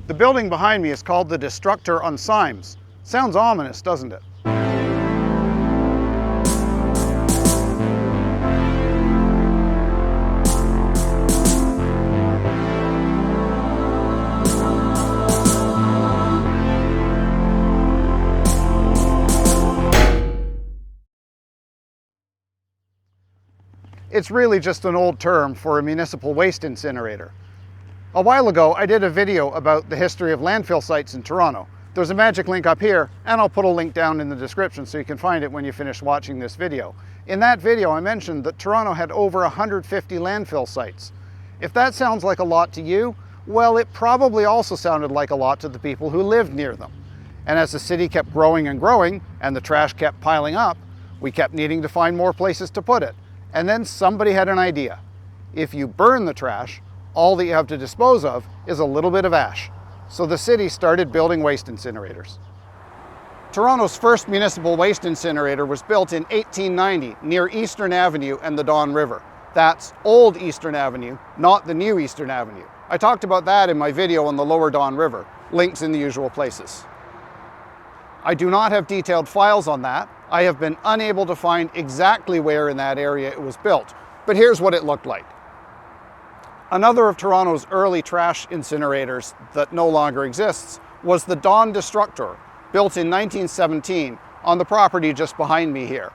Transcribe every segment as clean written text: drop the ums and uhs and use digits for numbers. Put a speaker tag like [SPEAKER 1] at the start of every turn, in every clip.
[SPEAKER 1] The building behind me is called the Destructor on Symes. Sounds ominous, doesn't it? It's really just an old term for a municipal waste incinerator. A while ago, I did a video about the history of landfill sites in Toronto. There's a magic link up here, and I'll put a link down in the description so you can find it when you finish watching this video. In that video, I mentioned that Toronto had over 150 landfill sites. If that sounds like a lot to you, well, it probably also sounded like a lot to the people who lived near them. And as the city kept growing and growing, and the trash kept piling up, we kept needing to find more places to put it. And then somebody had an idea. If you burn the trash, all that you have to dispose of is a little bit of ash. So the city started building waste incinerators. Toronto's first municipal waste incinerator was built in 1890 near Eastern Avenue and the Don River. That's old Eastern Avenue, not the new Eastern Avenue. I talked about that in my video on the lower Don River. Links in the usual places. I do not have detailed files on that. I have been unable to find exactly where in that area it was built, but here's what it looked like. Another of Toronto's early trash incinerators that no longer exists was the Wellington Destructor, built in 1917 on the property just behind me here.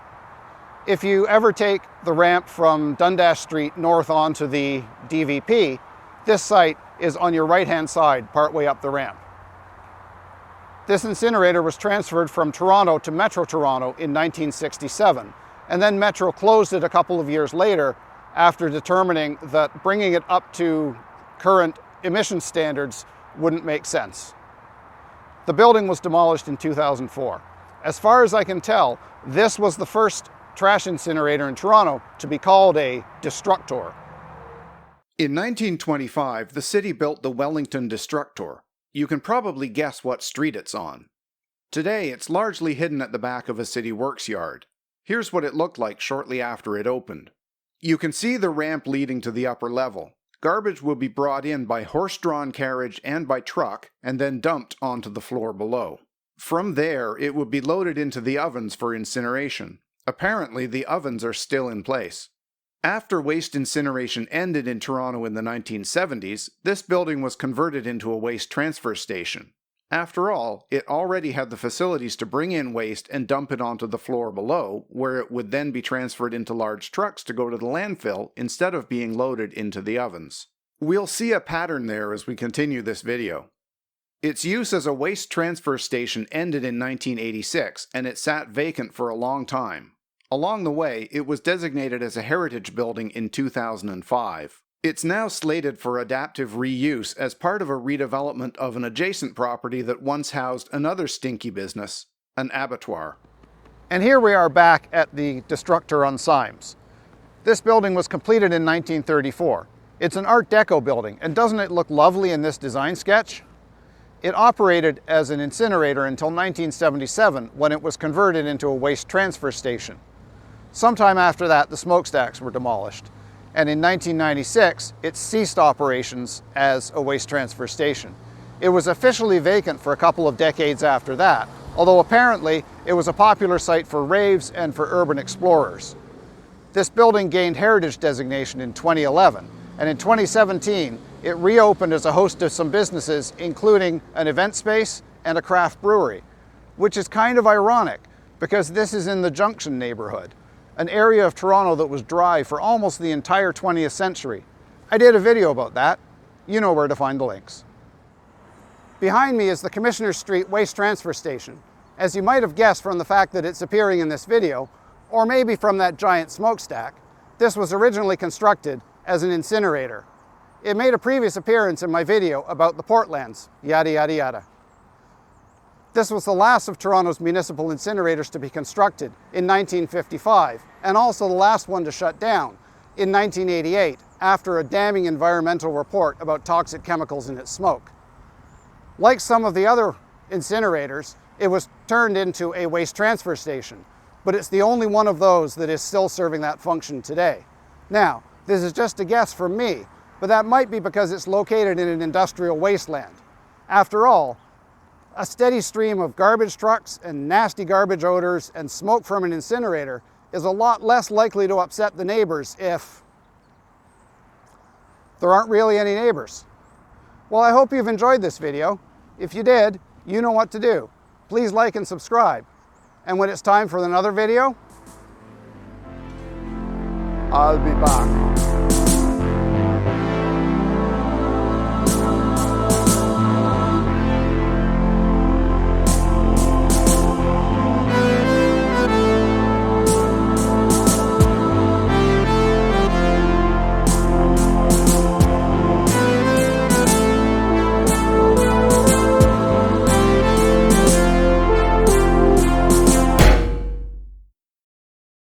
[SPEAKER 1] If you ever take the ramp from Dundas Street north onto the DVP, this site is on your right-hand side, partway up the ramp. This incinerator was transferred from Toronto to Metro Toronto in 1967, and then Metro closed it a couple of years later after determining that bringing it up to current emission standards wouldn't make sense. The building was demolished in 2004. As far as I can tell, this was the first trash incinerator in Toronto to be called a Destructor.
[SPEAKER 2] In 1925, the city built the Wellington Destructor. You can probably guess what street it's on. Today, it's largely hidden at the back of a city works yard. Here's what it looked like shortly after it opened. You can see the ramp leading to the upper level. Garbage will be brought in by horse-drawn carriage and by truck, and then dumped onto the floor below. From there, it would be loaded into the ovens for incineration. Apparently, the ovens are still in place. After waste incineration ended in Toronto in the 1970s, this building was converted into a waste transfer station. After all, it already had the facilities to bring in waste and dump it onto the floor below, where it would then be transferred into large trucks to go to the landfill instead of being loaded into the ovens. We'll see a pattern there as we continue this video. Its use as a waste transfer station ended in 1986, and it sat vacant for a long time. Along the way, it was designated as a heritage building in 2005. It's now slated for adaptive reuse as part of a redevelopment of an adjacent property that once housed another stinky business, an abattoir.
[SPEAKER 1] And here we are back at the Destructor on Symes. This building was completed in 1934. It's an Art Deco building, and doesn't it look lovely in this design sketch? It operated as an incinerator until 1977, when it was converted into a waste transfer station. Sometime after that, the smokestacks were demolished. And in 1996, it ceased operations as a waste transfer station. It was officially vacant for a couple of decades after that, although apparently it was a popular site for raves and for urban explorers. This building gained heritage designation in 2011, and in 2017, it reopened as a host of some businesses, including an event space and a craft brewery, which is kind of ironic because this is in the Junction neighborhood, an area of Toronto that was dry for almost the entire 20th century. I did a video about that. You know where to find the links. Behind me is the Commissioner Street Waste Transfer Station. As you might have guessed from the fact that it's appearing in this video, or maybe from that giant smokestack, this was originally constructed as an incinerator. It made a previous appearance in my video about the Portlands, yada yada yada. This was the last of Toronto's municipal incinerators to be constructed in 1955, and also the last one to shut down in 1988 after a damning environmental report about toxic chemicals in its smoke. Like some of the other incinerators, it was turned into a waste transfer station, but it's the only one of those that is still serving that function today. Now, this is just a guess from me, but that might be because it's located in an industrial wasteland. After all, a steady stream of garbage trucks and nasty garbage odors and smoke from an incinerator is a lot less likely to upset the neighbors if there aren't really any neighbors. Well, I hope you've enjoyed this video. If you did, you know what to do. Please like and subscribe. And when it's time for another video, I'll be back.